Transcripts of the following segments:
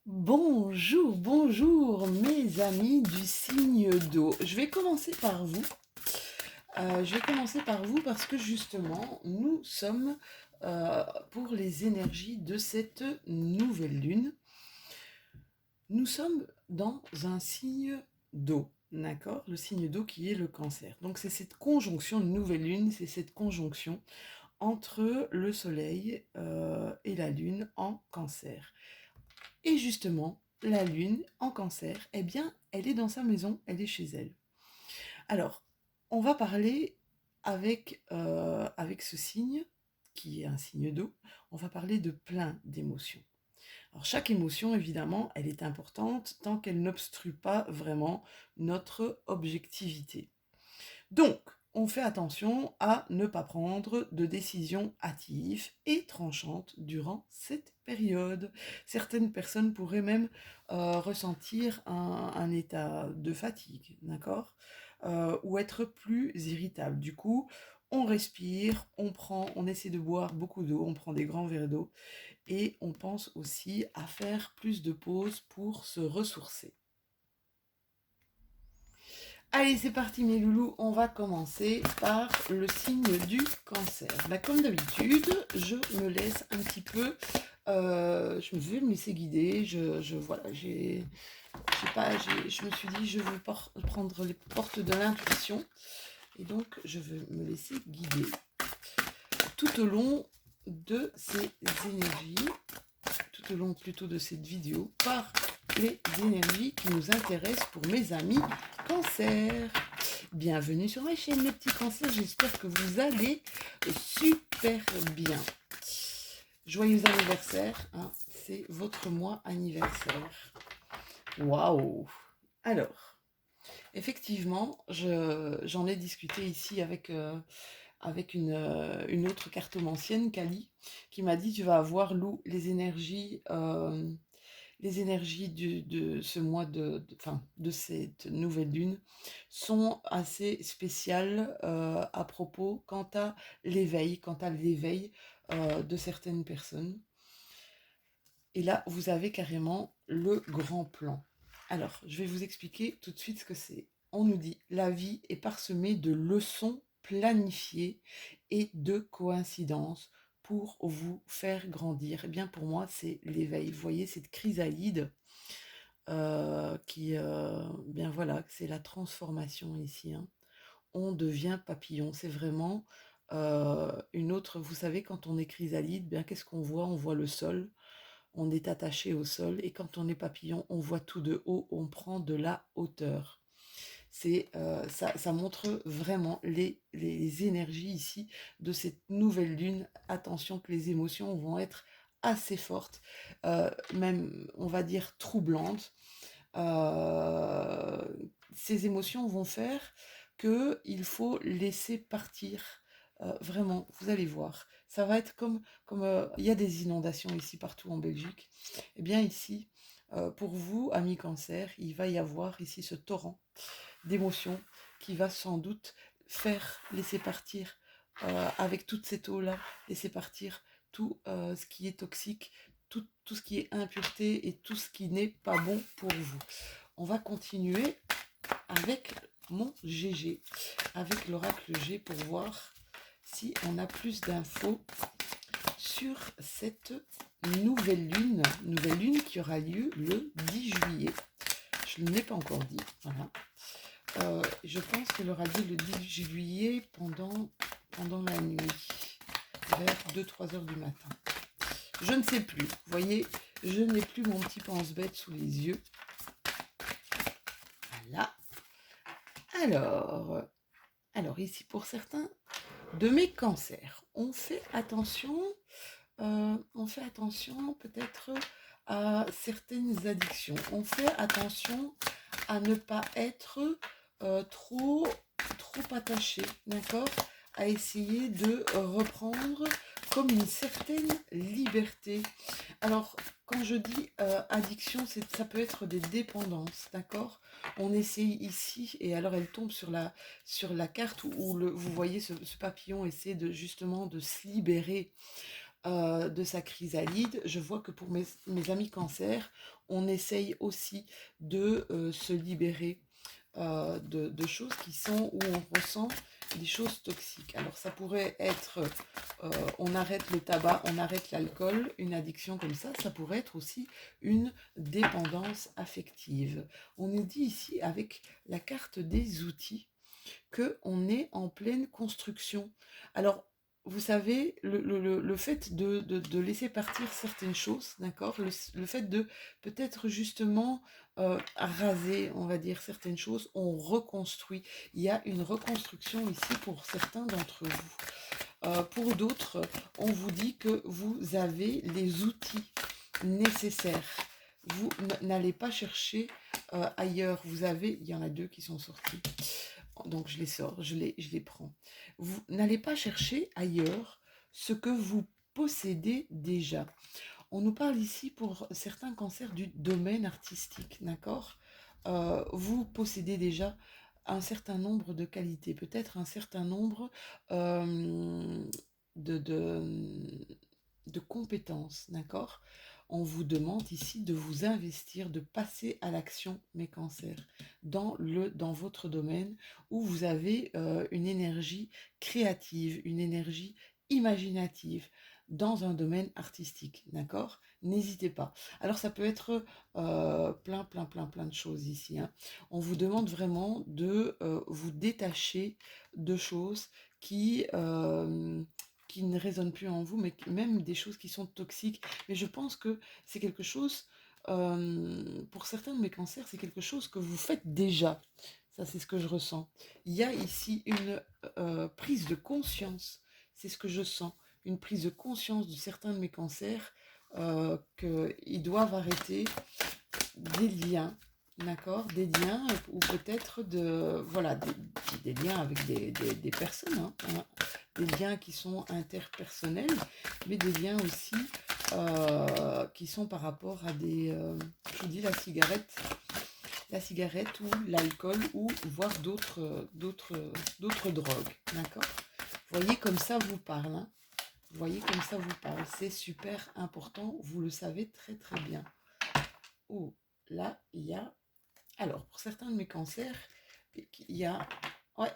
Bonjour, bonjour mes amis du signe d'eau. Je vais commencer par vous. Je vais commencer par vous parce que justement, nous sommes pour les énergies de cette nouvelle lune. Nous sommes dans un signe d'eau, d'accord? Le signe d'eau qui est le cancer. Donc c'est cette conjonction, une nouvelle lune, c'est cette conjonction entre le soleil et la lune en cancer. Et justement, la lune en cancer, eh bien, elle est dans sa maison, elle est chez elle. Alors, on va parler avec ce signe, qui est un signe d'eau, on va parler de plein d'émotions. Alors, chaque émotion, évidemment, elle est importante tant qu'elle n'obstrue pas vraiment notre objectivité. Donc, on fait attention à ne pas prendre de décisions hâtives et tranchantes durant cette période. Certaines personnes pourraient même ressentir un état de fatigue, d'accord? Ou être plus irritable. Du coup, on respire, on essaie de boire beaucoup d'eau, on prend des grands verres d'eau et on pense aussi à faire plus de pauses pour se ressourcer. Allez, c'est parti mes loulous, on va commencer par le signe du cancer. Bah, comme d'habitude, je me laisse un petit peu, je me vais me laisser guider, voilà, je me suis dit, je veux prendre les portes de l'intuition, et donc je veux me laisser guider tout au long de ces énergies, tout au long plutôt de cette vidéo, par les énergies qui nous intéressent pour mes amis cancer. Bienvenue sur ma chaîne mes petits cancers, j'espère que vous allez super bien. Joyeux anniversaire, hein, c'est votre mois anniversaire. Waouh! Alors, effectivement, j'en ai discuté ici avec une autre cartomancienne, Kali, qui m'a dit, tu vas avoir, Lou, les énergies de ce mois de cette nouvelle lune sont assez spéciales à propos quant à l'éveil de certaines personnes. Et là, vous avez carrément le grand plan. Alors, je vais vous expliquer tout de suite ce que c'est. On nous dit, la vie est parsemée de leçons planifiées et de coïncidences pour vous faire grandir. Eh bien, pour moi, c'est l'éveil. Vous voyez, cette chrysalide bien voilà, c'est la transformation ici, hein. On devient papillon. C'est vraiment une autre. Vous savez, quand on est chrysalide, bien qu'est-ce qu'on voit? On voit le sol, on est attaché au sol, et quand on est papillon, on voit tout de haut, on prend de la hauteur. Ça montre vraiment les énergies ici de cette nouvelle lune. Attention que les émotions vont être assez fortes, même on va dire troublantes. Euh, ces émotions vont faire que il faut laisser partir. Vraiment, vous allez voir. Ça va être comme il y a des inondations ici partout en Belgique. Eh bien ici, pour vous, amis cancer, il va y avoir ici ce torrent d'émotions qui va sans doute faire laisser partir avec toute cette eau-là, laisser partir tout ce qui est toxique, tout ce qui est impureté et tout ce qui n'est pas bon pour vous. On va continuer avec mon GG, avec l'oracle G pour voir si on a plus d'infos sur cette nouvelle lune qui aura lieu le 10 juillet. Je ne l'ai pas encore dit, voilà. Je pense qu'elle aura lieu le 10 juillet pendant la nuit, vers 2-3 heures du matin. Je ne sais plus, vous voyez, je n'ai plus mon petit pense-bête sous les yeux. Voilà. Alors ici pour certains de mes cancers, on fait attention peut-être à certaines addictions. On fait attention à ne pas être trop attaché, d'accord? À essayer de reprendre comme une certaine liberté. Alors, quand je dis addiction, ça peut être des dépendances, d'accord? On essaye ici, et alors elle tombe sur la carte où vous voyez ce papillon essaie justement de se libérer de sa chrysalide. Je vois que pour mes amis cancer, on essaye aussi de se libérer de choses qui sont où on ressent des choses toxiques. Alors ça pourrait être, on arrête le tabac, on arrête l'alcool, une addiction comme ça pourrait être aussi une dépendance affective. On nous dit ici avec la carte des outils qu'on est en pleine construction. Alors, vous savez, le fait de laisser partir certaines choses, d'accord, le fait de peut-être justement raser, on va dire, certaines choses, on reconstruit. Il y a une reconstruction ici pour certains d'entre vous. Pour d'autres, on vous dit que vous avez les outils nécessaires. Vous n'allez pas chercher ailleurs. Vous avez, il y en a deux qui sont sortis. Donc je les sors, je les prends. Vous n'allez pas chercher ailleurs ce que vous possédez déjà. On nous parle ici pour certains cancers du domaine artistique, d'accord. Vous possédez déjà un certain nombre de qualités, peut-être un certain nombre euh, de, de, de compétences, d'accord. On vous demande ici de vous investir, de passer à l'action, mes cancers, dans votre domaine où vous avez une énergie créative, une énergie imaginative dans un domaine artistique, d'accord? N'hésitez pas. Alors ça peut être plein de choses ici, hein. On vous demande vraiment de vous détacher de choses qui ne résonnent plus en vous, mais même des choses qui sont toxiques. Mais je pense que c'est quelque chose, pour certains de mes cancers, c'est quelque chose que vous faites déjà. Ça, c'est ce que je ressens. Il y a ici une prise de conscience. C'est ce que je sens. Une prise de conscience de certains de mes cancers qu'ils doivent arrêter des liens, d'accord, des liens ou peut-être voilà, des liens avec des personnes, hein, des liens qui sont interpersonnels, mais des liens aussi qui sont par rapport à je vous dis la cigarette ou l'alcool ou voire d'autres drogues, d'accord. Voyez comme ça vous parle, hein. Vous voyez comme ça vous parle, c'est super important, vous le savez très bien. Oh, là, il y a... Alors, pour certains de mes cancers, il y a... Ouais,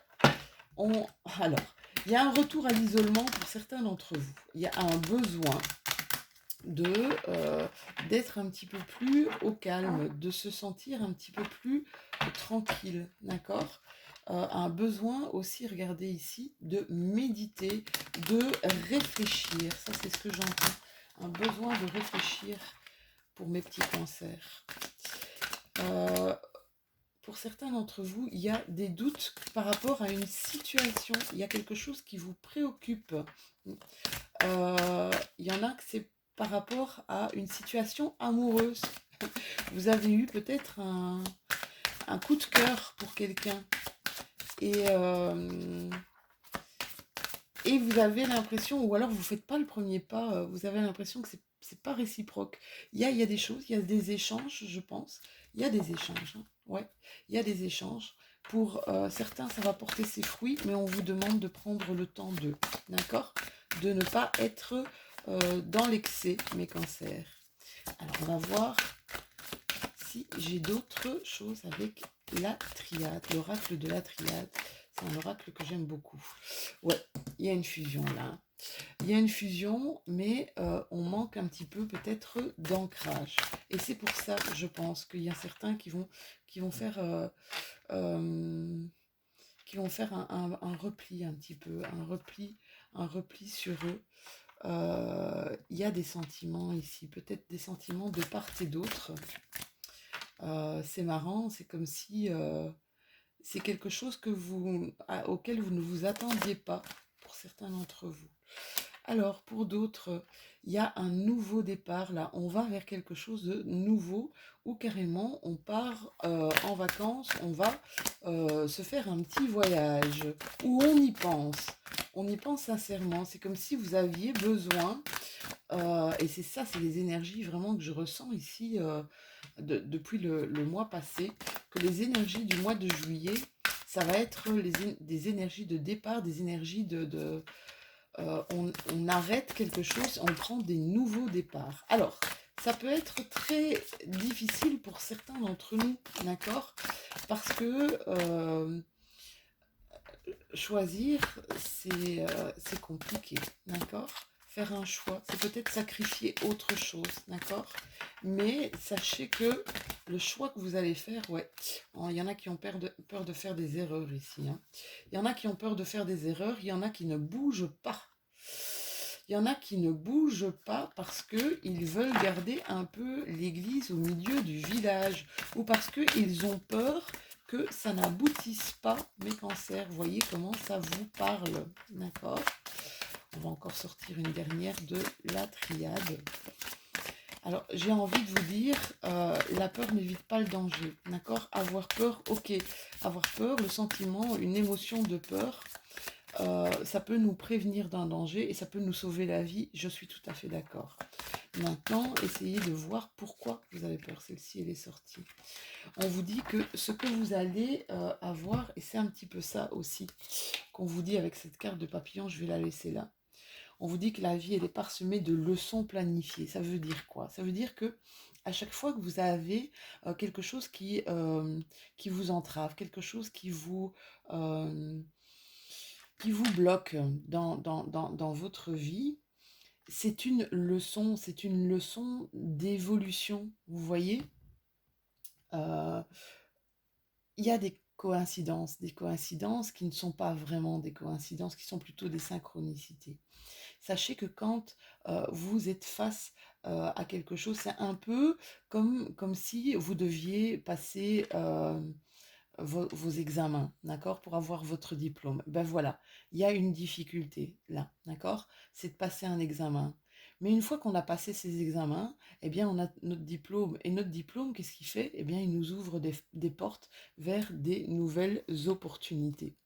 alors, il y a un retour à l'isolement pour certains d'entre vous. Il y a un besoin d'être un petit peu plus au calme, de se sentir un petit peu plus tranquille, d'accord. Un besoin aussi, regardez ici, de méditer, de réfléchir. Ça, c'est ce que j'entends. Un besoin de réfléchir pour mes petits cancers. Pour certains d'entre vous, il y a des doutes par rapport à une situation. Il y a quelque chose qui vous préoccupe. Il y en a que c'est par rapport à une situation amoureuse. Vous avez eu peut-être un coup de cœur pour quelqu'un. Et vous avez l'impression, ou alors vous ne faites pas le premier pas, vous avez l'impression que c'est pas réciproque. Il y a des choses, il y a des échanges, je pense. Il y a des échanges, hein. Ouais, il y a des échanges. Pour certains, ça va porter ses fruits, mais on vous demande de prendre le temps d'accord? De ne pas être dans l'excès, mes cancers. Alors, on va voir si j'ai d'autres choses avec la triade, l'oracle de la triade. C'est un oracle que j'aime beaucoup. Ouais, il y a une fusion là. Il y a une fusion, mais on manque un petit peu peut-être d'ancrage. Et c'est pour ça, je pense, qu'il y a certains qui vont faire, un repli un petit peu, un repli sur eux. Il y a des sentiments ici, peut-être des sentiments de part et d'autre. C'est marrant, c'est comme si c'est quelque chose auquel vous ne vous attendiez pas pour certains d'entre vous. Alors, pour d'autres, il y a un nouveau départ, là, on va vers quelque chose de nouveau, ou carrément on part en vacances, on va se faire un petit voyage, où on y pense sincèrement, c'est comme si vous aviez besoin, et c'est ça, c'est les énergies vraiment que je ressens ici depuis le mois passé, que les énergies du mois de juillet, ça va être des énergies de départ, des énergies on arrête quelque chose, on prend des nouveaux départs. Alors, ça peut être très difficile pour certains d'entre nous, d'accord? Parce que choisir, c'est compliqué, d'accord? Faire un choix, c'est peut-être sacrifier autre chose, d'accord? Mais sachez que le choix que vous allez faire, ouais, il y en a qui ont peur de faire des erreurs ici, hein. Il y en a qui ont peur de faire des erreurs, il y en a qui ne bougent pas. Il y en a qui ne bougent pas parce qu'ils veulent garder un peu l'église au milieu du village ou parce qu'ils ont peur que ça n'aboutisse pas, mes cancers. Voyez comment ça vous parle, d'accord? On va encore sortir une dernière de la triade. Alors, j'ai envie de vous dire, la peur n'évite pas le danger, d'accord? Avoir peur, ok. Avoir peur, le sentiment, une émotion de peur, ça peut nous prévenir d'un danger et ça peut nous sauver la vie, je suis tout à fait d'accord. Maintenant, essayez de voir pourquoi vous avez peur. Celle-ci, elle est sortie. On vous dit que ce que vous allez avoir, et c'est un petit peu ça aussi qu'on vous dit avec cette carte de papillon, je vais la laisser là. On vous dit que la vie, elle est parsemée de leçons planifiées. Ça veut dire quoi? Ça veut dire que à chaque fois que vous avez quelque chose qui vous entrave, quelque chose euh, qui vous bloque dans votre vie, c'est une leçon d'évolution. Vous voyez, Euh, il y a des coïncidences qui ne sont pas vraiment des coïncidences, qui sont plutôt des synchronicités. Sachez que quand vous êtes face à quelque chose, c'est un peu comme si vous deviez passer vos examens, d'accord, pour avoir votre diplôme. Ben voilà, il y a une difficulté là, d'accord, c'est de passer un examen. Mais une fois qu'on a passé ces examens, eh bien, on a notre diplôme. Et notre diplôme, qu'est-ce qu'il fait? Eh bien, il nous ouvre des portes vers des nouvelles opportunités.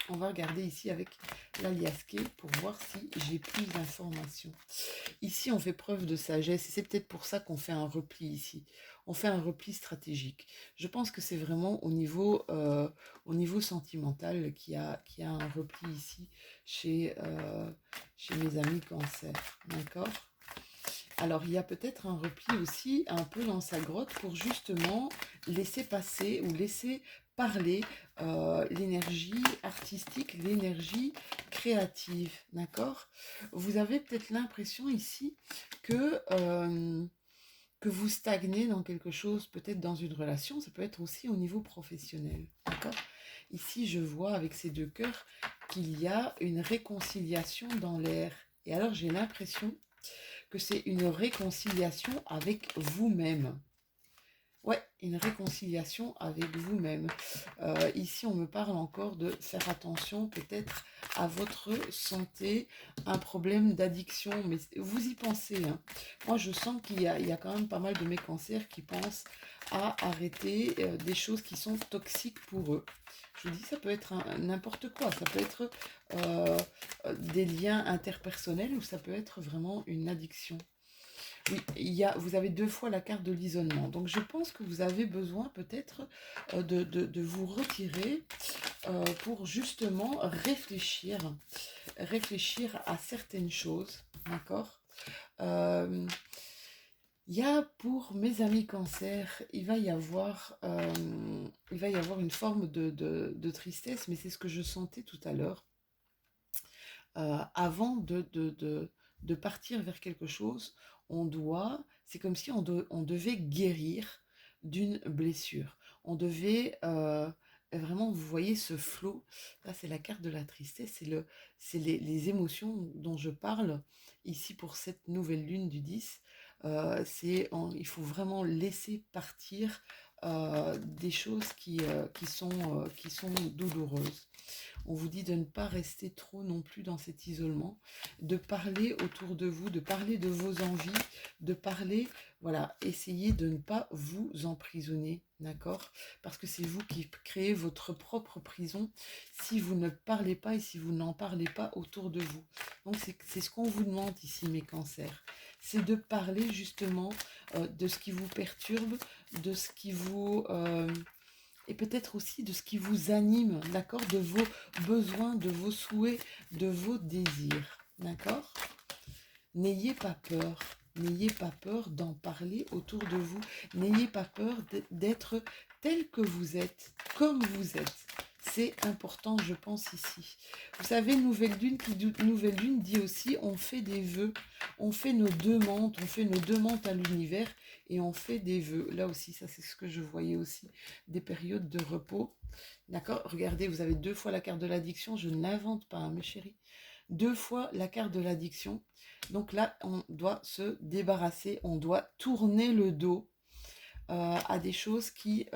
On va regarder ici avec l'aliasqué pour voir si j'ai plus d'informations. Ici, on fait preuve de sagesse et c'est peut-être pour ça qu'on fait un repli ici. On fait un repli stratégique. Je pense que c'est vraiment au niveau sentimental qu'il y a un repli ici chez mes amis cancer. D'accord? Alors, il y a peut-être un repli aussi un peu dans sa grotte pour justement laisser passer ou laisser parler l'énergie artistique, l'énergie créative, d'accord? Vous avez peut-être l'impression ici que vous stagnez dans quelque chose, peut-être dans une relation, ça peut être aussi au niveau professionnel, d'accord? Ici, je vois avec ces deux cœurs qu'il y a une réconciliation dans l'air. Et alors, j'ai l'impression que c'est une réconciliation avec vous-même. Ouais, une réconciliation avec vous-même. Ici, on me parle encore de faire attention peut-être à votre santé, un problème d'addiction, mais vous y pensez, hein. Moi, je sens qu'il y a quand même pas mal de mes cancers qui pensent à arrêter des choses qui sont toxiques pour eux. Je vous dis, ça peut être n'importe quoi, ça peut être des liens interpersonnels ou ça peut être vraiment une addiction. Oui, vous avez deux fois la carte de l'isolement. Donc, je pense que vous avez besoin peut-être de vous retirer pour justement réfléchir à certaines choses. D'accord? Euh, il y a pour mes amis cancer, il va y avoir une forme de tristesse, mais c'est ce que je sentais tout à l'heure. Avant de partir vers quelque chose, c'est comme si on devait guérir d'une blessure. On devait vraiment, vous voyez ce flot, là c'est la carte de la tristesse, c'est les émotions dont je parle ici pour cette nouvelle lune du 10. Il faut vraiment laisser partir des choses qui sont douloureuses. On vous dit de ne pas rester trop non plus dans cet isolement, de parler autour de vous, de parler de vos envies, de parler, voilà, essayez de ne pas vous emprisonner, d'accord? Parce que c'est vous qui créez votre propre prison si vous ne parlez pas et si vous n'en parlez pas autour de vous. Donc c'est ce qu'on vous demande ici, mes cancers. C'est de parler justement de ce qui vous perturbe, de ce qui vous et peut-être aussi de ce qui vous anime, d'accord, de vos besoins, de vos souhaits, de vos désirs, d'accord. N'ayez pas peur. N'ayez pas peur d'en parler autour de vous. N'ayez pas peur d'être tel que vous êtes, comme vous êtes. C'est important, je pense, ici. Vous savez, nouvelle lune dit aussi, on fait des vœux, on fait nos demandes à l'univers et on fait des vœux. Là aussi, ça c'est ce que je voyais aussi, des périodes de repos. D'accord. Regardez, vous avez 2 fois la carte de l'addiction, je ne l'invente pas, hein, mes chéris. 2 fois la carte de l'addiction. Donc là, on doit se débarrasser, on doit tourner le dos à des choses qui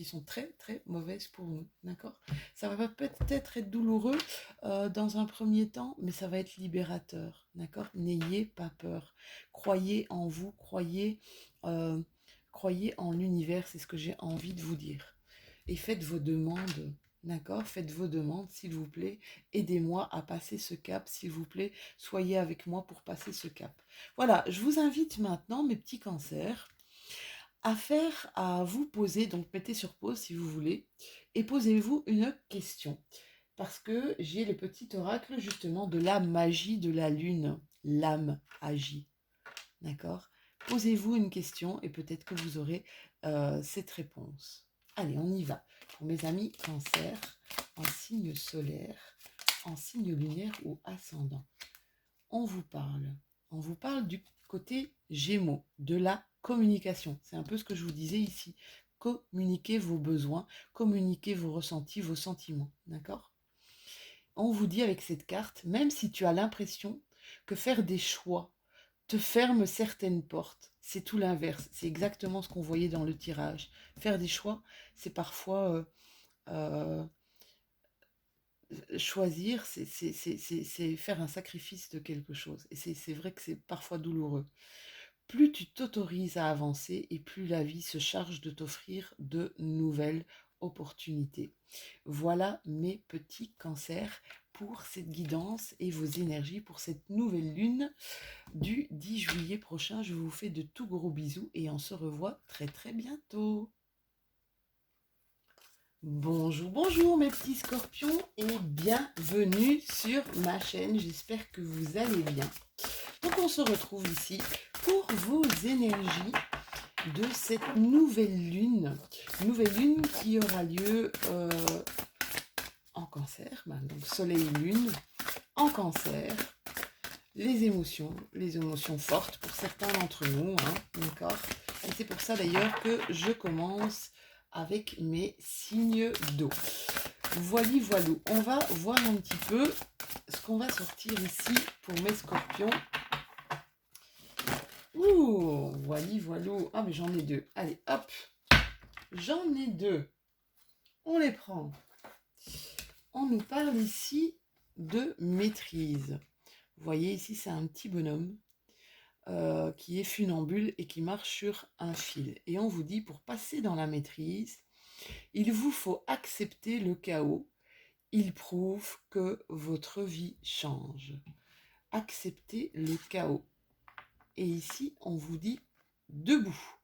sont très très mauvaises pour nous, d'accord. Ça va peut-être être douloureux dans un premier temps, mais ça va être libérateur, d'accord. N'ayez pas peur, croyez en vous, euh, croyez en l'univers, c'est ce que j'ai envie de vous dire. Et faites vos demandes, d'accord, faites vos demandes, s'il vous plaît. Aidez-moi à passer ce cap, s'il vous plaît. Soyez avec moi pour passer ce cap. Voilà, je vous invite maintenant, mes petits cancers, à vous poser, donc mettez sur pause si vous voulez, et posez-vous une question. Parce que j'ai le petit oracle justement de la magie de la lune, l'âme agit. D'accord. Posez-vous une question et peut-être que vous aurez cette réponse. Allez, on y va. Pour mes amis cancer, en signe solaire, en signe lunaire ou ascendant. On vous parle du côté Gémeaux, de la communication. C'est un peu ce que je vous disais ici. Communiquez vos besoins, communiquez vos ressentis, vos sentiments. D'accord. On vous dit avec cette carte, même si tu as l'impression que faire des choix te ferme certaines portes, c'est tout l'inverse. C'est exactement ce qu'on voyait dans le tirage. Faire des choix, c'est parfois choisir, c'est faire un sacrifice de quelque chose. Et c'est vrai que c'est parfois douloureux. Plus tu t'autorises à avancer et plus la vie se charge de t'offrir de nouvelles opportunités. Voilà mes petits cancers pour cette guidance et vos énergies pour cette nouvelle lune du 10 juillet prochain. Je vous fais de tout gros bisous et on se revoit très très bientôt. Bonjour, bonjour mes petits scorpions et bienvenue sur ma chaîne. J'espère que vous allez bien. Donc on se retrouve ici pour vos énergies de cette nouvelle lune qui aura lieu en cancer, donc soleil-lune en cancer. Les émotions fortes pour certains d'entre nous, hein, d'accord. Et c'est pour ça d'ailleurs que je commence avec mes signes d'eau. Voilou, on va voir un petit peu ce qu'on va sortir ici pour mes scorpions. Ouh, voilou. Ah, mais j'en ai 2. Allez, hop. J'en ai 2. On les prend. On nous parle ici de maîtrise. Vous voyez, ici, c'est un petit bonhomme qui est funambule et qui marche sur un fil. Et on vous dit, pour passer dans la maîtrise, il vous faut accepter le chaos. Il prouve que votre vie change. Acceptez le chaos. Et ici, on vous dit debout.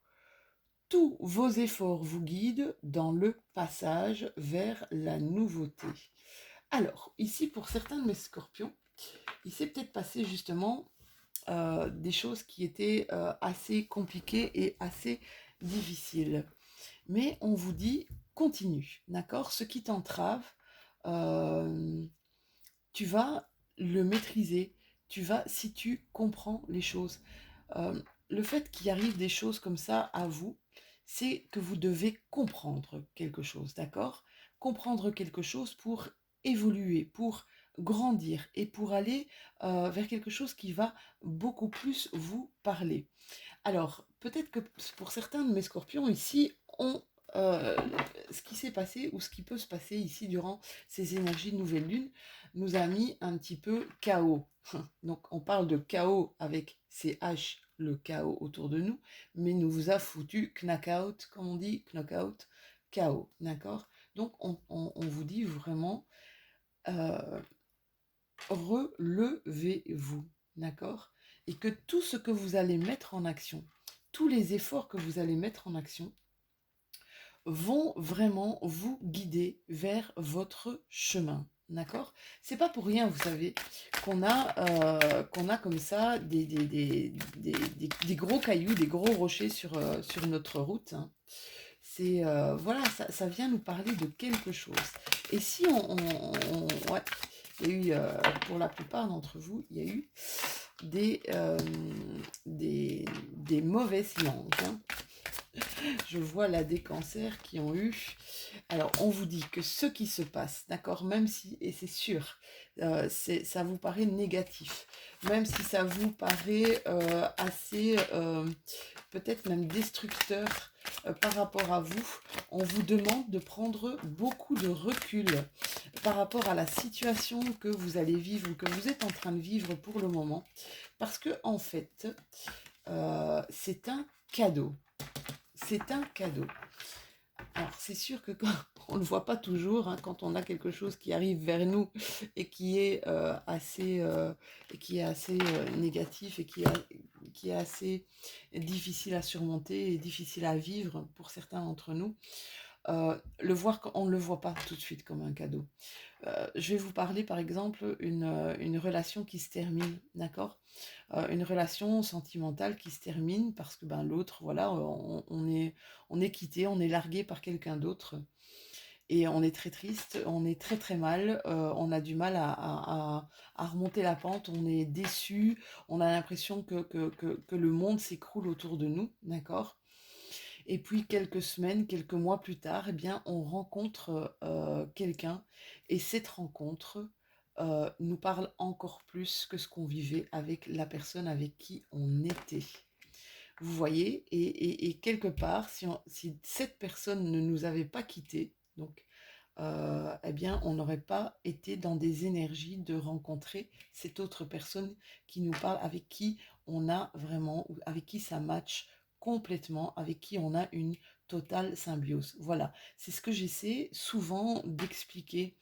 Tous vos efforts vous guident dans le passage vers la nouveauté. Alors, ici, pour certains de mes scorpions, il s'est peut-être passé justement des choses qui étaient assez compliquées et assez difficiles. Mais on vous dit, continue, d'accord. Ce qui t'entrave, tu vas le maîtriser. Si tu comprends les choses. Le fait qu'il arrive des choses comme ça à vous, c'est que vous devez comprendre quelque chose, d'accord? Comprendre quelque chose pour évoluer, pour grandir et pour aller vers quelque chose qui va beaucoup plus vous parler. Alors, peut-être que pour certains de mes scorpions ici, euh, ce qui s'est passé ou ce qui peut se passer ici durant ces énergies de nouvelle lune nous a mis un petit peu chaos. Donc, on parle de chaos avec CH, le chaos autour de nous, mais nous vous a foutu knockout, comme on dit, knockout, chaos, d'accord? Donc, on vous dit vraiment, relevez-vous, d'accord? Et que tout ce que vous allez mettre en action, tous les efforts que vous allez mettre en action, vont vraiment vous guider vers votre chemin. D'accord? C'est pas pour rien, vous savez, qu'on a comme ça des gros cailloux, des gros rochers sur notre route, hein. C'est voilà, ça vient nous parler de quelque chose. Et si ouais, il y a eu, pour la plupart d'entre vous, il y a eu des, euh, des mauvaises langues, hein. Je vois là des cancers qui ont eu. Alors, on vous dit que ce qui se passe, d'accord, même si, et c'est sûr, ça vous paraît négatif, même si ça vous paraît assez, peut-être même destructeur par rapport à vous, on vous demande de prendre beaucoup de recul par rapport à la situation que vous allez vivre ou que vous êtes en train de vivre pour le moment, parce que en fait, c'est un cadeau. C'est un cadeau. Alors, c'est sûr que quand on ne le voit pas toujours, hein, quand on a quelque chose qui arrive vers nous et qui est assez négatif et qui est assez difficile à surmonter et difficile à vivre pour certains d'entre nous, on ne le voit pas tout de suite comme un cadeau. Je vais vous parler par exemple une relation qui se termine, d'accord? Une relation sentimentale qui se termine parce que ben, l'autre, voilà, on est quitté, on est largué par quelqu'un d'autre et on est très triste, on est très très mal, on a du mal à remonter la pente, on est déçu, on a l'impression que le monde s'écroule autour de nous, d'accord? Et puis quelques semaines, quelques mois plus tard, eh bien, on rencontre quelqu'un et cette rencontre nous parle encore plus que ce qu'on vivait avec la personne avec qui on était. Vous voyez, et quelque part, si cette personne ne nous avait pas quittés, donc, eh bien, on n'aurait pas été dans des énergies de rencontrer cette autre personne qui nous parle, avec qui on a vraiment, avec qui ça match complètement, avec qui on a une totale symbiose. Voilà, c'est ce que j'essaie souvent d'expliquer.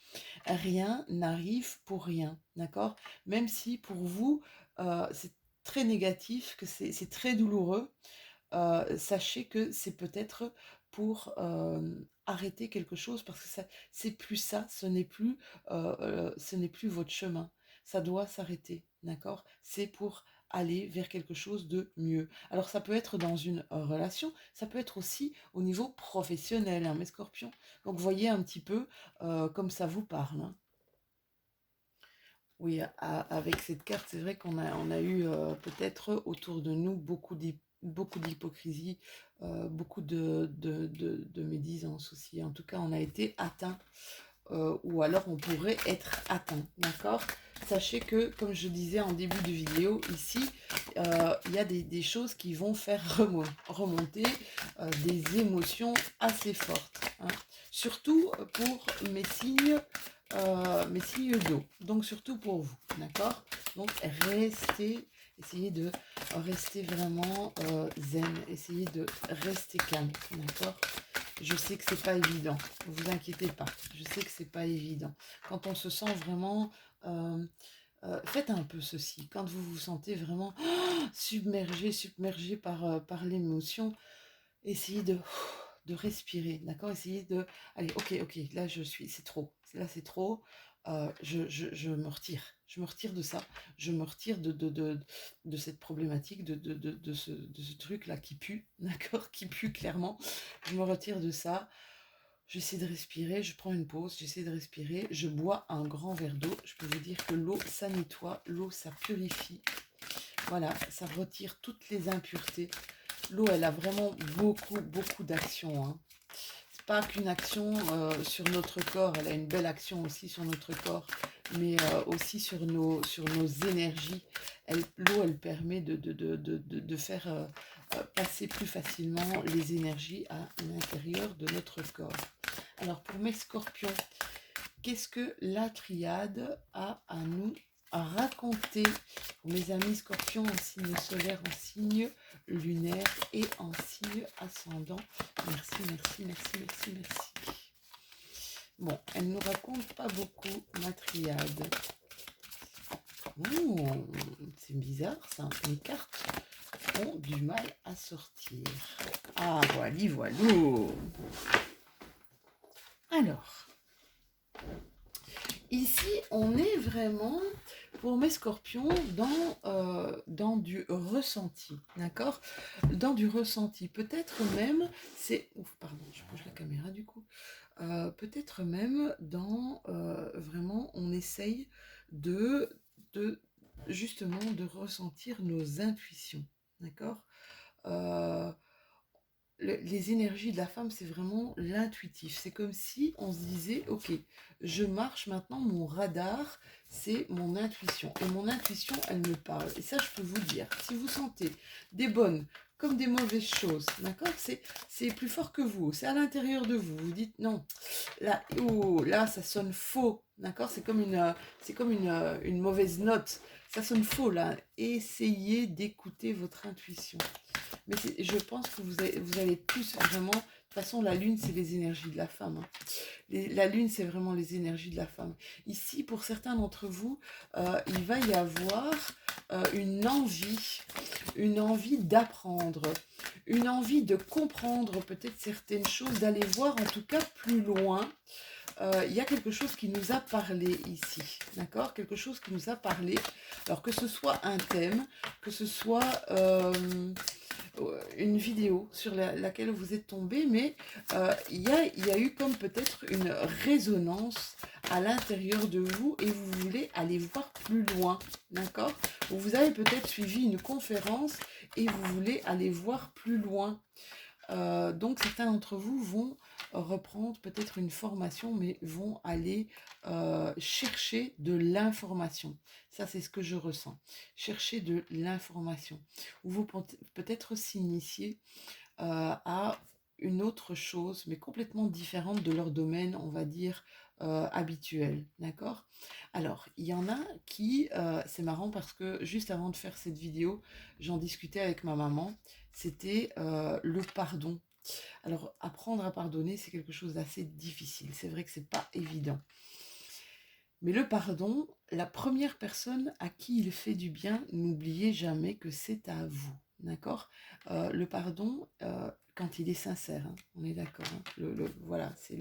Rien n'arrive pour rien, d'accord? Même si pour vous, c'est très négatif, que c'est très douloureux, sachez que c'est peut-être pour arrêter quelque chose parce que ça, c'est plus ça, ce n'est plus votre chemin. Ça doit s'arrêter, d'accord? C'est pour aller vers quelque chose de mieux. Alors ça peut être dans une relation, ça peut être aussi au niveau professionnel, hein, mes scorpions. Donc voyez un petit peu comme ça vous parle, hein. Oui, avec cette carte, c'est vrai on a eu peut-être autour de nous beaucoup d'hypocrisie, beaucoup de médisance aussi. En tout cas, on a été atteint, ou alors on pourrait être atteint, d'accord? Sachez que, comme je disais en début de vidéo, ici, il y a des choses qui vont faire remonter des émotions assez fortes, hein. Surtout pour mes signes d'eau. Donc surtout pour vous, d'accord? Donc essayez de rester vraiment zen, essayez de rester calme, d'accord? Je sais que c'est pas évident, ne vous inquiétez pas, je sais que c'est pas évident. Quand on se sent vraiment... faites un peu ceci, quand vous vous sentez vraiment submergé par l'émotion, essayez de respirer, d'accord? Essayez de... Allez, ok, là c'est trop, là c'est trop, je me retire. Je me retire de ça, je me retire de cette problématique, de ce truc-là qui pue, d'accord? Qui pue clairement. Je me retire de ça, j'essaie de respirer, je prends une pause, j'essaie de respirer, je bois un grand verre d'eau. Je peux vous dire que l'eau, ça nettoie, l'eau, ça purifie. Voilà, ça retire toutes les impuretés. L'eau, elle a vraiment beaucoup d'actions, hein. C'est pas qu'une action sur notre corps, elle a une belle action aussi sur notre corps, mais aussi sur nos énergies. L'eau, elle permet de faire passer plus facilement les énergies à l'intérieur de notre corps. Alors, pour mes scorpions, qu'est-ce que la triade a à nous raconter pour mes amis scorpions en signe solaire, en signe lunaire et en signe ascendant? Merci. Bon, elle ne nous raconte pas beaucoup, ma triade. C'est bizarre ça, les cartes ont du mal à sortir. Ah, voilà. Alors, ici, on est vraiment, pour mes scorpions, dans du ressenti, d'accord? Dans du ressenti. Peut-être même, c'est... Ouf, pardon, je bouge la caméra du coup. Peut-être même dans, vraiment, on essaye de, de, justement, de ressentir nos intuitions, d'accord? Euh, les énergies de la femme, c'est vraiment l'intuitif. C'est comme si on se disait, ok, je marche maintenant, mon radar, c'est mon intuition. Et mon intuition, elle me parle. Et ça, je peux vous dire, si vous sentez des bonnes comme des mauvaises choses, d'accord, c'est plus fort que vous, c'est à l'intérieur de vous. Vous dites, non, là, oh, là ça sonne faux, d'accord, c'est comme une mauvaise note. Ça sonne faux, là. Essayez d'écouter votre intuition. Mais je pense que vous allez tous vraiment... De toute façon, la lune, c'est les énergies de la femme, hein. La lune, c'est vraiment les énergies de la femme. Ici, pour certains d'entre vous, il va y avoir une envie d'apprendre, une envie de comprendre peut-être certaines choses, d'aller voir en tout cas plus loin. Il y a quelque chose qui nous a parlé ici, d'accord? Quelque chose qui nous a parlé. Alors que ce soit un thème, que ce soit une vidéo sur laquelle vous êtes tombé, mais il y a eu comme peut-être une résonance à l'intérieur de vous et vous voulez aller voir plus loin, d'accord? Vous avez peut-être suivi une conférence et vous voulez aller voir plus loin. Donc certains d'entre vous vont reprendre peut-être une formation, mais vont aller chercher de l'information. Ça, c'est ce que je ressens. Chercher de l'information. Ou vous peut-être s'initier à une autre chose, mais complètement différente de leur domaine, on va dire, habituel. D'accord? Alors, il y en a qui, c'est marrant parce que juste avant de faire cette vidéo, j'en discutais avec ma maman, c'était le pardon. Alors, apprendre à pardonner, c'est quelque chose d'assez difficile. C'est vrai que c'est pas évident. Mais le pardon, la première personne à qui il fait du bien, n'oubliez jamais que c'est à vous. D'accord? Le pardon, quand il est sincère, hein, on est d'accord. Hein, voilà, c'est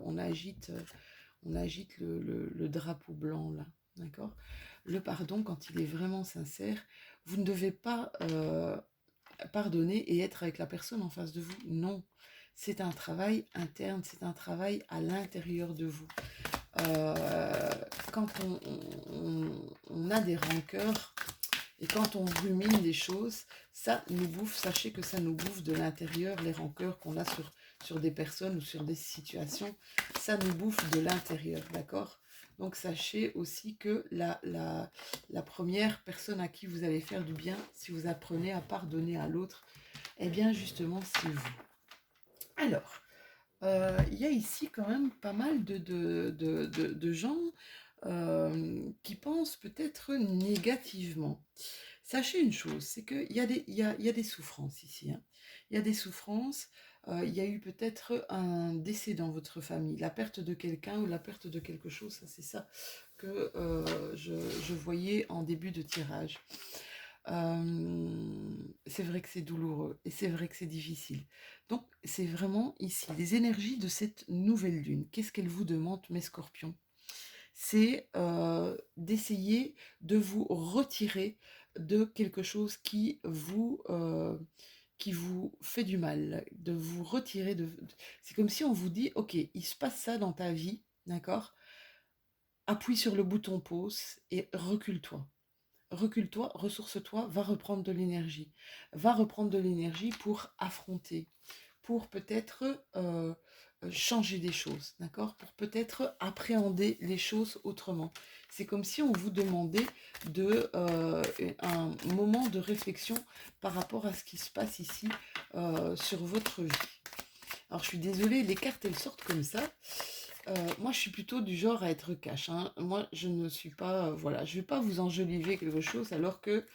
on agite le drapeau blanc là. D'accord? Le pardon, quand il est vraiment sincère, vous ne devez pas pardonner et être avec la personne en face de vous. Non. C'est un travail interne, c'est un travail à l'intérieur de vous. Euh, Quand on a des rancœurs et quand on rumine des choses, ça nous bouffe, sachez que ça nous bouffe de l'intérieur, les rancœurs qu'on a sur des personnes ou sur des situations, ça nous bouffe de l'intérieur, d'accord? Donc sachez aussi que la première personne à qui vous allez faire du bien, si vous apprenez à pardonner à l'autre, eh bien justement c'est vous. Alors, il y a ici quand même pas mal de gens qui pensent peut-être négativement. Sachez une chose, c'est qu'il y a il y a des souffrances ici, hein. Il y a des souffrances, il y a eu peut-être un décès dans votre famille, la perte de quelqu'un ou la perte de quelque chose, ça, c'est ça que je voyais en début de tirage. C'est vrai que c'est douloureux et c'est vrai que c'est difficile. Donc, c'est vraiment ici les énergies de cette nouvelle lune. Qu'est-ce qu'elle vous demande, mes scorpions? C'est d'essayer de vous retirer de quelque chose qui vous fait du mal, de vous retirer C'est comme si on vous dit, ok, il se passe ça dans ta vie, d'accord? Appuie sur le bouton pause et recule-toi. Recule-toi, ressource-toi, va reprendre de l'énergie. Va reprendre de l'énergie pour affronter, pour peut-être changer des choses, d'accord? Pour peut-être appréhender les choses autrement. C'est comme si on vous demandait un moment de réflexion par rapport à ce qui se passe ici sur votre vie. Alors, je suis désolée, les cartes, elles sortent comme ça. Moi, je suis plutôt du genre à être cash, hein. Moi, je ne suis pas... voilà, je ne vais pas vous enjoliver quelque chose alors que...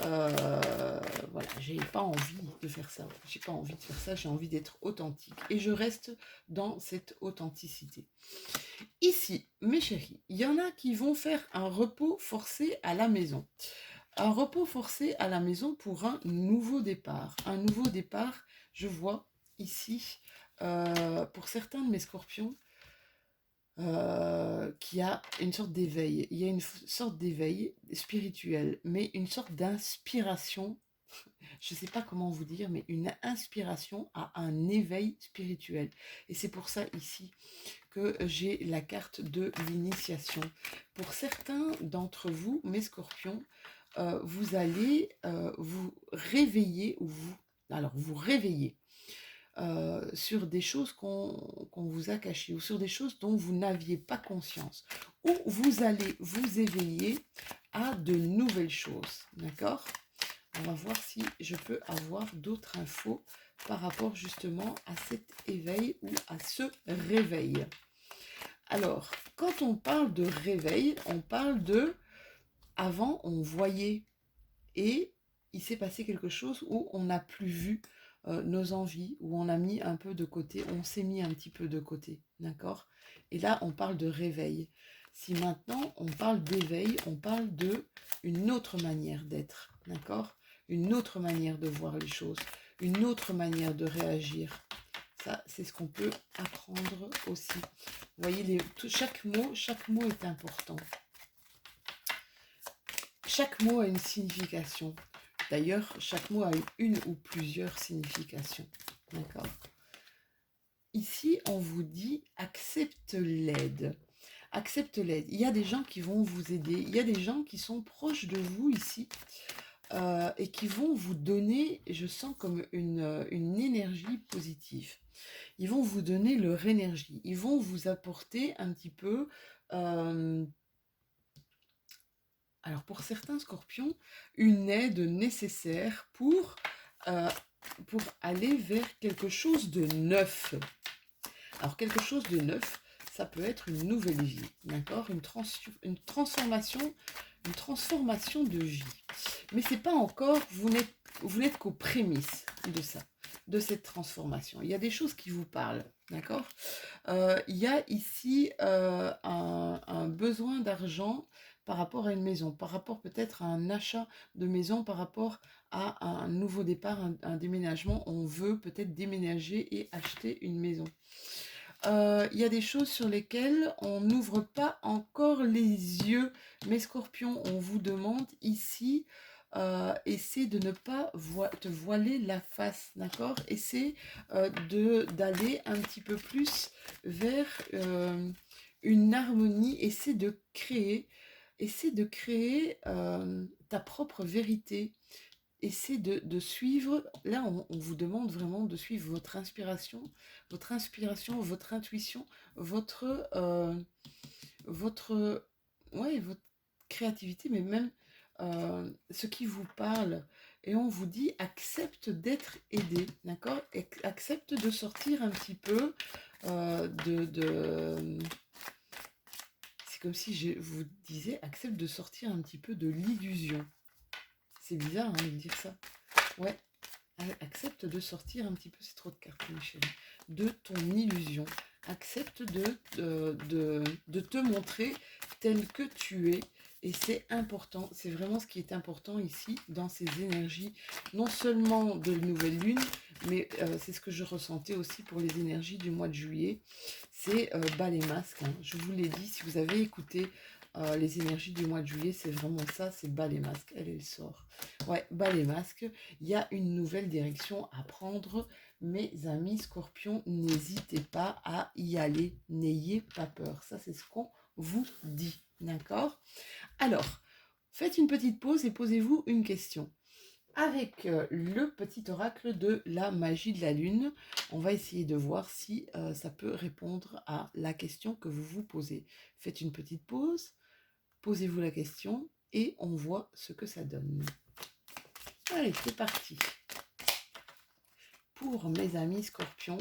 voilà, j'ai pas envie de faire ça. J'ai pas envie de faire ça, j'ai envie d'être authentique. Et je reste dans cette authenticité. Ici, mes chéris, il y en a qui vont faire un repos forcé à la maison. Un repos forcé à la maison pour un nouveau départ. Un nouveau départ, je vois ici, pour certains de mes scorpions, qui a une sorte d'éveil. Il y a une sorte d'éveil spirituel, mais une sorte d'inspiration. Je ne sais pas comment vous dire, mais une inspiration à un éveil spirituel. Et c'est pour ça ici que j'ai la carte de l'initiation. Pour certains d'entre vous, mes scorpions, vous allez vous réveiller, alors vous réveillez sur des choses qu'on vous a cachées ou sur des choses dont vous n'aviez pas conscience. Ou vous allez vous éveiller à de nouvelles choses. D'accord? On va voir si je peux avoir d'autres infos par rapport justement à cet éveil ou à ce réveil. Alors, quand on parle de réveil, on parle de avant on voyait et il s'est passé quelque chose où on n'a plus vu nos envies, où on a mis un peu de côté, on s'est mis un petit peu de côté, d'accord? Et là, on parle de réveil. Si maintenant on parle d'éveil, on parle de une autre manière d'être, d'accord? Une autre manière de voir les choses, une autre manière de réagir. Ça, c'est ce qu'on peut apprendre aussi. Vous voyez, chaque mot est important. Chaque mot a une signification. D'ailleurs, chaque mot a une ou plusieurs significations. D'accord? Ici, on vous dit accepte l'aide. Accepte l'aide. Il y a des gens qui vont vous aider. Il y a des gens qui sont proches de vous ici et qui vont vous donner, je sens comme une énergie positive. Ils vont vous donner leur énergie. Ils vont vous apporter un petit peu... alors pour certains scorpions, une aide nécessaire euh, pour aller vers quelque chose de neuf. Alors quelque chose de neuf, ça peut être une nouvelle vie, d'accord, une transformation de vie. Mais c'est pas encore, vous n'êtes qu'aux prémices de ça, de cette transformation. Il y a des choses qui vous parlent, d'accord. Il y a ici un besoin d'argent par rapport à une maison, par rapport peut-être à un achat de maison, par rapport à un nouveau départ, un déménagement. On veut peut-être déménager et acheter une maison. Il y a des choses sur lesquelles on n'ouvre pas encore les yeux. Mais Scorpion, on vous demande ici, essaie de ne pas te voiler la face, d'accord? Essaie d'aller un petit peu plus vers une harmonie. Essaie de créer ta propre vérité. Essaie de suivre, là on vous demande vraiment de suivre votre inspiration, votre intuition, votre, ouais, votre créativité, mais même ce qui vous parle. Et on vous dit, accepte d'être aidé, d'accord? Accepte de sortir un petit peu c'est comme si je vous disais, accepte de sortir un petit peu de l'illusion. C'est bizarre hein, de dire ça. Ouais, accepte de sortir un petit peu, c'est trop de cartes, Michel, de ton illusion. Accepte de te montrer tel que tu es. Et c'est important, c'est vraiment ce qui est important ici dans ces énergies, non seulement de nouvelle lune, mais c'est ce que je ressentais aussi pour les énergies du mois de juillet. C'est bas les masques, hein. Je vous l'ai dit, si vous avez écouté les énergies du mois de juillet, c'est vraiment ça, c'est bas les masques. Elle sort. Ouais, bas les masques. Il y a une nouvelle direction à prendre. Mes amis scorpions, n'hésitez pas à y aller. N'ayez pas peur. Ça, c'est ce qu'on vous dit. D'accord? Alors, faites une petite pause et posez-vous une question. Avec le petit oracle de la magie de la lune, on va essayer de voir si ça peut répondre à la question que vous vous posez. Faites une petite pause, posez-vous la question et on voit ce que ça donne. Allez, c'est parti. Pour mes amis scorpions,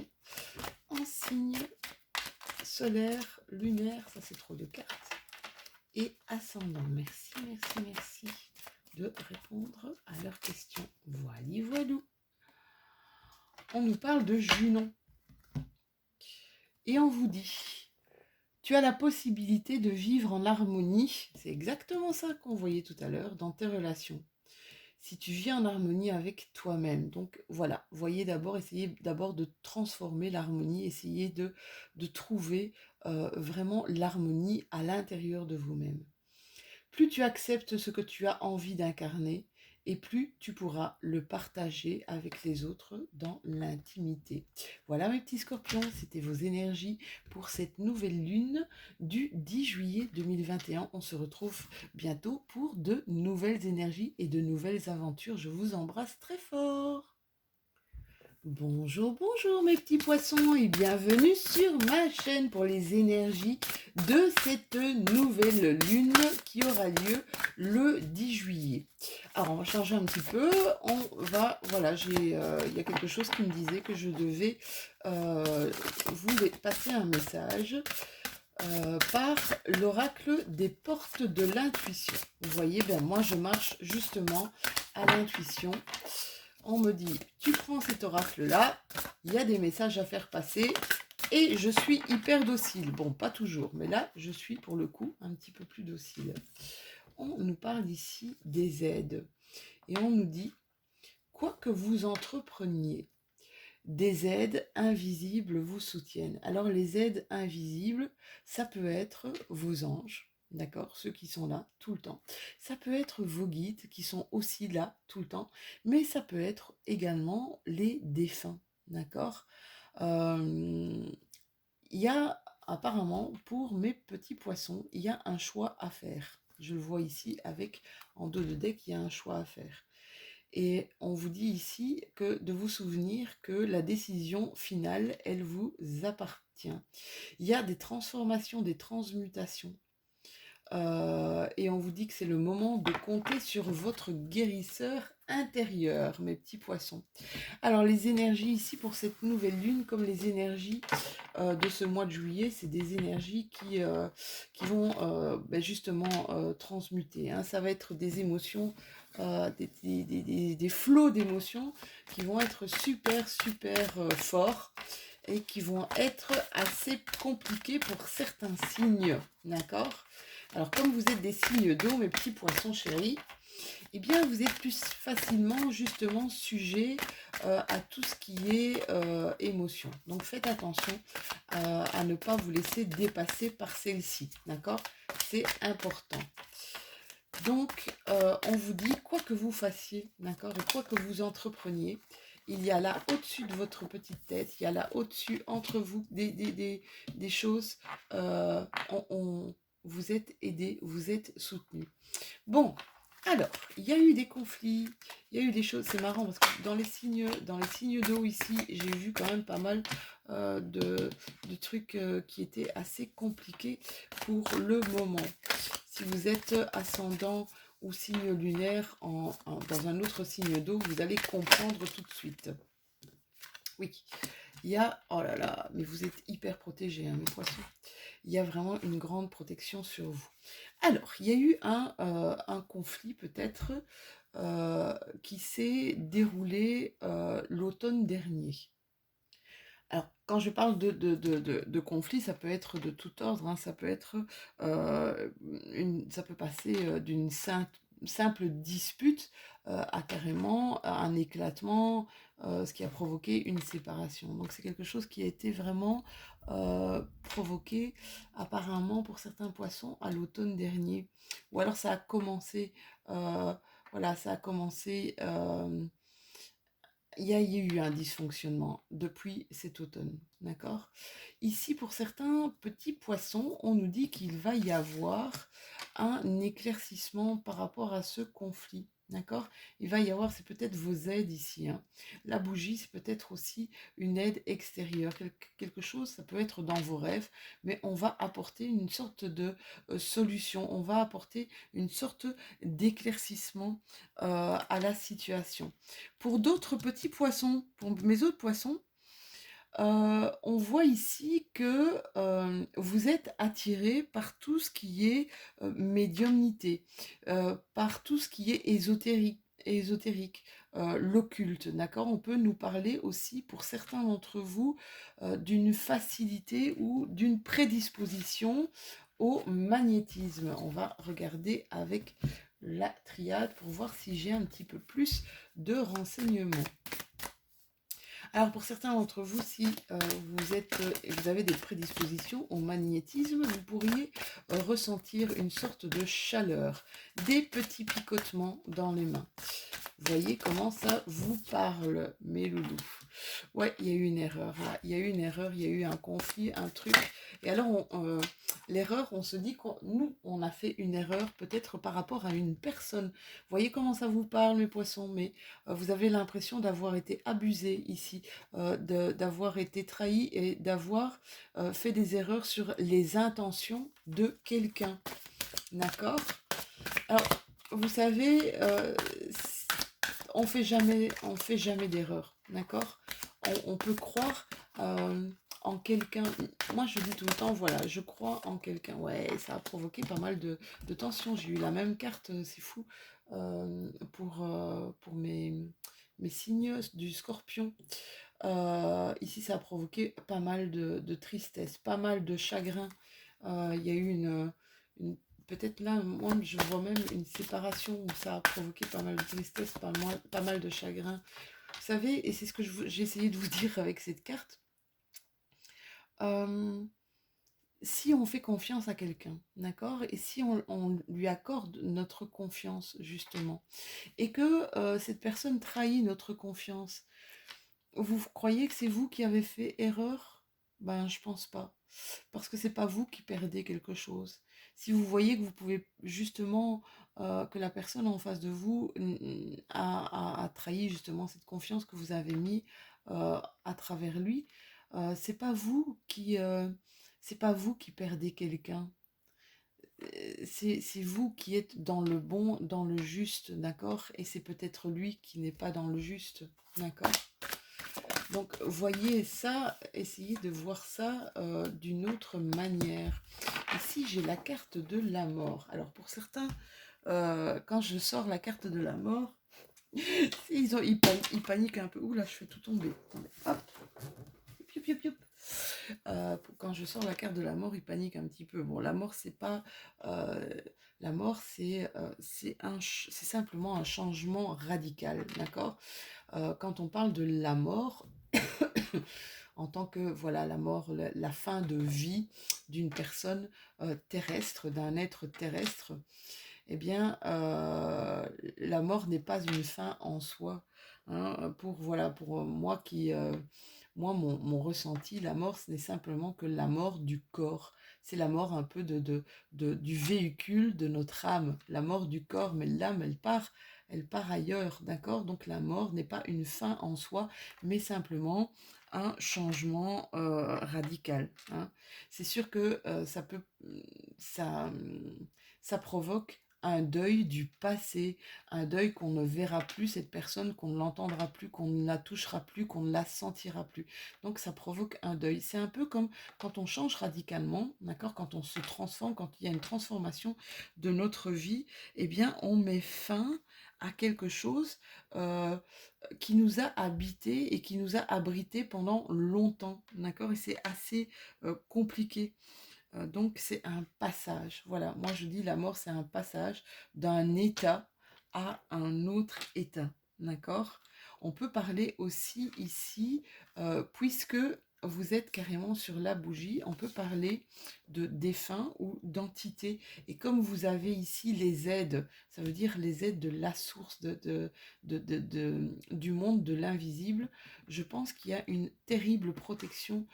en signe solaire, lunaire, ça c'est trop de cartes, et ascendant. Merci, merci, merci de répondre à leurs questions. Voilou. On nous parle de Junon. Et on vous dit, tu as la possibilité de vivre en harmonie. C'est exactement ça qu'on voyait tout à l'heure dans tes relations. si tu vis en harmonie avec toi-même. Donc voilà, voyez d'abord, essayez d'abord de transformer l'harmonie, essayez de trouver vraiment l'harmonie à l'intérieur de vous-même. Plus tu acceptes ce que tu as envie d'incarner, et plus tu pourras le partager avec les autres dans l'intimité. Voilà mes petits scorpions, c'était vos énergies pour cette nouvelle lune du 10 juillet 2021. On se retrouve bientôt pour de nouvelles énergies et de nouvelles aventures. Je vous embrasse très fort. Bonjour, bonjour mes petits poissons et bienvenue sur ma chaîne pour les énergies de cette nouvelle lune qui aura lieu le 10 juillet. Alors on va changer un petit peu, voilà, il y a quelque chose qui me disait que je devais vous passer un message par l'oracle des portes de l'intuition. Vous voyez, ben moi je marche justement à l'intuition. On me dit, tu prends cet oracle-là, il y a des messages à faire passer et je suis hyper docile. Bon, pas toujours, mais là, je suis pour le coup un petit peu plus docile. On nous parle ici des aides et on nous dit, quoi que vous entrepreniez, des aides invisibles vous soutiennent. Alors les aides invisibles, ça peut être vos anges, d'accord, ceux qui sont là tout le temps. Ça peut être vos guides qui sont aussi là tout le temps, mais ça peut être également les défunts, d'accord. Il y a apparemment pour mes petits poissons, il y a un choix à faire. Je le vois ici avec en dos de deck, il y a un choix à faire. Et on vous dit ici que de vous souvenir que la décision finale, elle vous appartient. Il y a des transformations, des transmutations. Et on vous dit que c'est le moment de compter sur votre guérisseur intérieur, mes petits poissons. Alors les énergies ici pour cette nouvelle lune, comme les énergies de ce mois de juillet, c'est des énergies qui vont justement transmuter. Hein. Ça va être des émotions, des flots d'émotions qui vont être super, super forts et qui vont être assez compliqués pour certains signes. D'accord ? Alors comme vous êtes des signes d'eau, mes petits poissons chéris, eh bien, vous êtes plus facilement, justement, sujet à tout ce qui est émotion. Donc, faites attention à ne pas vous laisser dépasser par celle-ci, d'accord? C'est important. Donc, on vous dit, quoi que vous fassiez, d'accord? Et quoi que vous entrepreniez, il y a là au-dessus de votre petite tête, il y a là au-dessus, entre vous, des choses. Vous êtes aidés, vous êtes soutenus. Bon, alors, il y a eu des conflits, il y a eu des choses, c'est marrant parce que dans les signes d'eau ici, j'ai vu quand même pas mal de trucs qui étaient assez compliqués pour le moment. Si vous êtes ascendant ou signe lunaire dans un autre signe d'eau, vous allez comprendre tout de suite. Oui, il y a, oh là là, mais vous êtes hyper protégés, hein, mes poissons. Il y a vraiment une grande protection sur vous. Alors, il y a eu un conflit peut-être qui s'est déroulé l'automne dernier. Alors, quand je parle de conflit, ça peut être de tout ordre, hein, ça peut être ça peut passer d'une simple dispute à carrément un éclatement, ce qui a provoqué une séparation. Donc c'est quelque chose qui a été vraiment provoqué apparemment pour certains poissons à l'automne dernier. Ou alors ça a commencé, voilà, ça a commencé. Il y a eu un dysfonctionnement depuis cet automne, d'accord? Ici, pour certains petits poissons, on nous dit qu'il va y avoir un éclaircissement par rapport à ce conflit, d'accord? Il va y avoir, c'est peut-être vos aides ici, hein. La bougie, c'est peut-être aussi une aide extérieure, quelque chose, ça peut être dans vos rêves, mais on va apporter une sorte de solution, on va apporter une sorte d'éclaircissement à la situation. Pour d'autres petits poissons, pour mes autres poissons, on voit ici que vous êtes attiré par tout ce qui est médiumnité, par tout ce qui est ésotérique, l'occulte, d'accord? On peut nous parler aussi, pour certains d'entre vous, d'une facilité ou d'une prédisposition au magnétisme. On va regarder avec la triade pour voir si j'ai un petit peu plus de renseignements. Alors pour certains d'entre vous, si vous avez des prédispositions au magnétisme, vous pourriez ressentir une sorte de chaleur, des petits picotements dans les mains. Vous voyez comment ça vous parle, mes loulous. Ouais, il y a eu une erreur là. Il y a eu une erreur, il y a eu un conflit, un truc. Et alors, l'erreur, on se dit que nous, on a fait une erreur peut-être par rapport à une personne. Vous voyez comment ça vous parle, mes poissons, mais vous avez l'impression d'avoir été abusé ici, d'avoir été trahi et d'avoir fait des erreurs sur les intentions de quelqu'un. D'accord? Alors, vous savez, on fait jamais d'erreur, d'accord? On peut croire en quelqu'un. Moi, je dis tout le temps, voilà, je crois en quelqu'un. Ouais, ça a provoqué pas mal de tensions. J'ai eu la même carte, c'est fou, pour mes signes du scorpion. Ici, ça a provoqué pas mal de tristesse, pas mal de chagrin. Il y a eu une peut-être là, moi, je vois même une séparation où ça a provoqué pas mal de tristesse, pas mal de chagrin. Vous savez, et c'est ce que j'ai essayé de vous dire avec cette carte, euh, si on fait confiance à quelqu'un, d'accord, et si on lui accorde notre confiance, justement, et que cette personne trahit notre confiance, vous croyez que c'est vous qui avez fait erreur? Ben, je pense pas. Parce que c'est pas vous qui perdez quelque chose. Si vous voyez que vous pouvez justement, que la personne en face de vous a trahi justement cette confiance que vous avez mis à travers lui, c'est pas vous c'est pas vous qui perdez quelqu'un. C'est vous qui êtes dans le bon, dans le juste, d'accord? Et c'est peut-être lui qui n'est pas dans le juste, d'accord? Donc, voyez ça, essayez de voir ça d'une autre manière. Ici, j'ai la carte de la mort. Alors, pour certains, quand je sors la carte de la mort, ils paniquent un peu. Ouh là, je fais tout tomber. Attendez, hop, youp, youp, youp. Quand je sors la carte de la mort, ils paniquent un petit peu. Bon, la mort, c'est pas... la mort, c'est simplement un changement radical, d'accord? Quand on parle de la mort, en tant que, voilà, la mort, la fin de vie d'une personne terrestre, d'un être terrestre, eh bien, la mort n'est pas une fin en soi. Hein. Voilà, pour moi, mon ressenti, la mort, ce n'est simplement que la mort du corps. C'est la mort un peu du véhicule de notre âme. La mort du corps, mais l'âme, elle part ailleurs, d'accord? Donc la mort n'est pas une fin en soi, mais simplement un changement radical. Hein. C'est sûr que ça, ça provoque un deuil du passé, un deuil qu'on ne verra plus cette personne, qu'on ne l'entendra plus, qu'on ne la touchera plus, qu'on ne la sentira plus. Donc ça provoque un deuil. C'est un peu comme quand on change radicalement, d'accord, quand on se transforme, quand il y a une transformation de notre vie, eh bien on met fin à quelque chose qui nous a habité et qui nous a abrité pendant longtemps, d'accord, et c'est assez compliqué. Donc c'est un passage. Voilà, moi je dis la mort c'est un passage d'un état à un autre état. D'accord? On peut parler aussi ici, puisque vous êtes carrément sur la bougie, on peut parler de défunt ou d'entité. Et comme vous avez ici les aides, ça veut dire les aides de la source du monde de l'invisible, je pense qu'il y a une terrible protection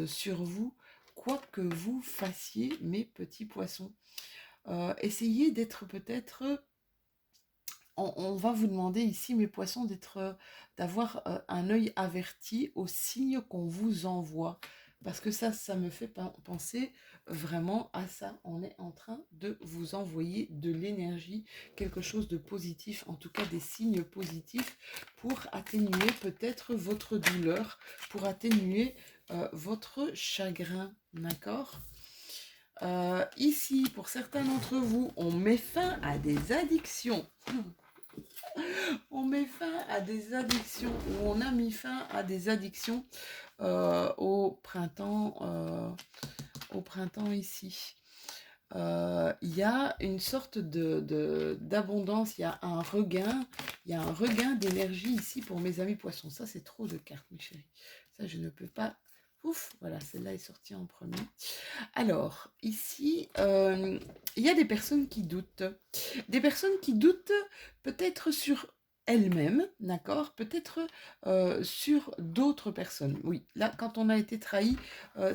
sur vous quoi que vous fassiez, mes petits poissons. Essayez d'être peut-être... On va vous demander ici, mes poissons, d'avoir un œil averti aux signes qu'on vous envoie. Parce que ça me fait penser vraiment à ça. On est en train de vous envoyer de l'énergie, quelque chose de positif, en tout cas des signes positifs pour atténuer peut-être votre douleur, pour atténuer votre chagrin. D'accord? Ici, pour certains d'entre vous, on met fin à des addictions. On met fin à des addictions, ou on a mis fin à des addictions au printemps ici. il y a une sorte d'abondance, il y a un regain d'énergie ici pour mes amis poissons. Ça, c'est trop de cartes, mes chéris. Ça, je ne peux pas. Ouf, voilà, celle-là est sortie en premier. Alors, ici, il y a des personnes qui doutent. Des personnes qui doutent peut-être sur elles-mêmes, d'accord? Peut-être sur d'autres personnes. Oui, là, quand on a été trahi,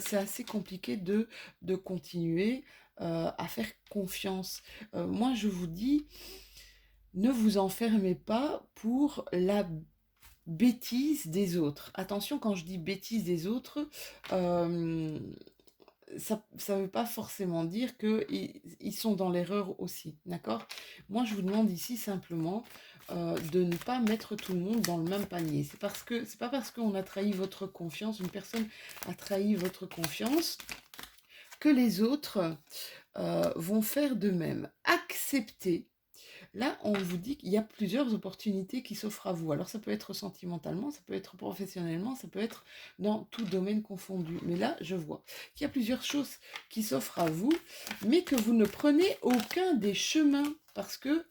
c'est assez compliqué de continuer à faire confiance. Moi, je vous dis, ne vous enfermez pas pour la bêtise des autres. Attention, quand je dis bêtise des autres, euh, ça ne veut pas forcément dire qu'ils sont dans l'erreur aussi, d'accord? Moi, je vous demande ici simplement de ne pas mettre tout le monde dans le même panier. C'est pas parce qu'on a trahi votre confiance, une personne a trahi votre confiance, que les autres vont faire de même. Acceptez. Là, on vous dit qu'il y a plusieurs opportunités qui s'offrent à vous. Alors, ça peut être sentimentalement, ça peut être professionnellement, ça peut être dans tout domaine confondu. Mais là, je vois qu'il y a plusieurs choses qui s'offrent à vous, mais que vous ne prenez aucun des chemins parce que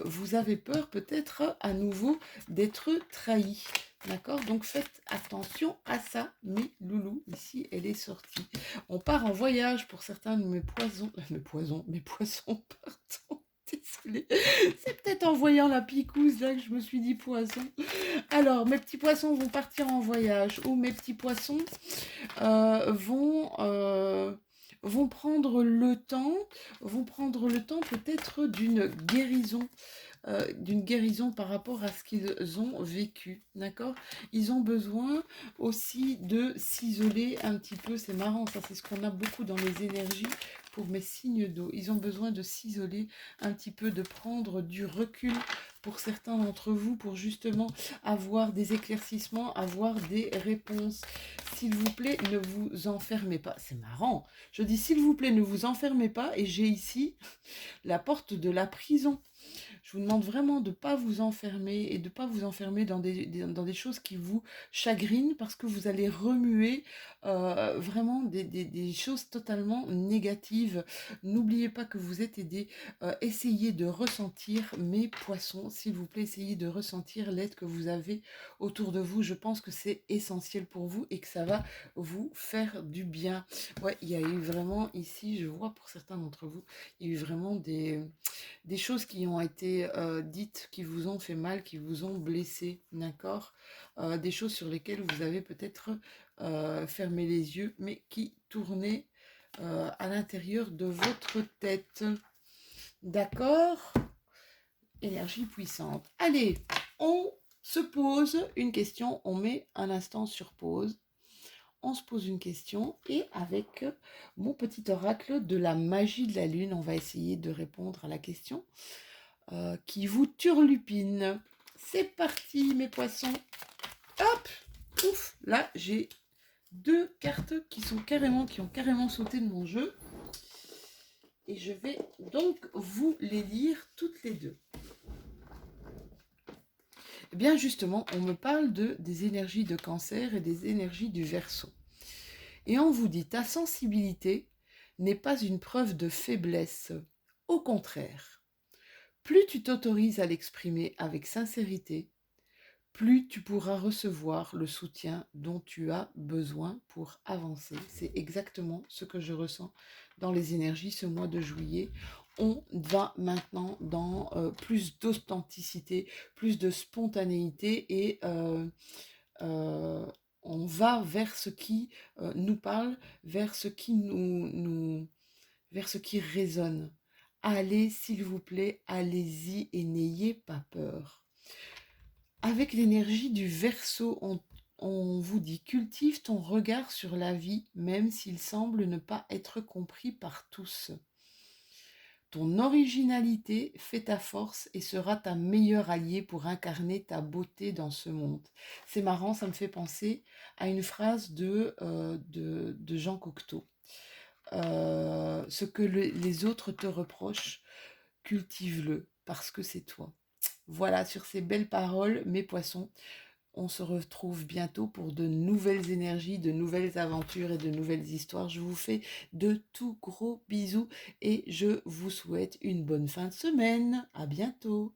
vous avez peur peut-être à nouveau d'être trahi. D'accord? Donc faites attention à ça, mes loulous. Ici, elle est sortie. On part en voyage pour certains de mes poissons, pardon. Désolée. C'est peut-être en voyant la picouse là que je me suis dit poisson. Alors, mes petits poissons vont partir en voyage ou mes petits poissons vont prendre le temps peut-être d'une guérison par rapport à ce qu'ils ont vécu, d'accord? Ils ont besoin aussi de s'isoler un petit peu, c'est marrant, ça c'est ce qu'on a beaucoup dans les énergies pour mes signes d'eau. Ils ont besoin de s'isoler un petit peu, de prendre du recul pour certains d'entre vous, pour justement avoir des éclaircissements, avoir des réponses. S'il vous plaît, ne vous enfermez pas. C'est marrant. Je dis s'il vous plaît, ne vous enfermez pas, et j'ai ici la porte de la prison. Je vous demande vraiment de ne pas vous enfermer et de ne pas vous enfermer dans des choses qui vous chagrinent parce que vous allez remuer vraiment des choses totalement négatives. N'oubliez pas que vous êtes aidés. Essayez de ressentir mes poissons, s'il vous plaît, essayez de ressentir l'aide que vous avez autour de vous. Je pense que c'est essentiel pour vous et que ça va vous faire du bien. Ouais, il y a eu vraiment ici, je vois pour certains d'entre vous, il y a eu vraiment des choses qui ont été dites, qui vous ont fait mal, qui vous ont blessé, d'accord? Des choses sur lesquelles vous avez peut-être fermé les yeux, mais qui tournaient à l'intérieur de votre tête. D'accord? Énergie puissante. Allez, on se pose une question, on met un instant sur pause. On se pose une question et avec mon petit oracle de la magie de la lune, on va essayer de répondre à la question qui vous turlupine. C'est parti mes poissons. Hop, ouf, là j'ai deux cartes qui ont carrément sauté de mon jeu. Et je vais donc vous les lire toutes les deux. Eh bien justement, on me parle des énergies de Cancer et des énergies du Verseau. Et on vous dit, ta sensibilité n'est pas une preuve de faiblesse. Au contraire, plus tu t'autorises à l'exprimer avec sincérité, plus tu pourras recevoir le soutien dont tu as besoin pour avancer. C'est exactement ce que je ressens dans les énergies ce mois de juillet. On va maintenant dans plus d'authenticité, plus de spontanéité et on va vers ce qui nous parle, vers ce qui vers ce qui résonne. Allez, s'il vous plaît, allez-y et n'ayez pas peur. Avec l'énergie du Verseau, on vous dit cultive ton regard sur la vie, même s'il semble ne pas être compris par tous. Ton originalité fait ta force et sera ta meilleure alliée pour incarner ta beauté dans ce monde. C'est marrant, ça me fait penser à une phrase de Jean Cocteau. Ce que les autres te reprochent, cultive-le parce que c'est toi. Voilà, sur ces belles paroles, mes poissons, On se retrouve bientôt pour de nouvelles énergies, de nouvelles aventures et de nouvelles histoires. Je vous fais de tout gros bisous et je vous souhaite une bonne fin de semaine. À bientôt.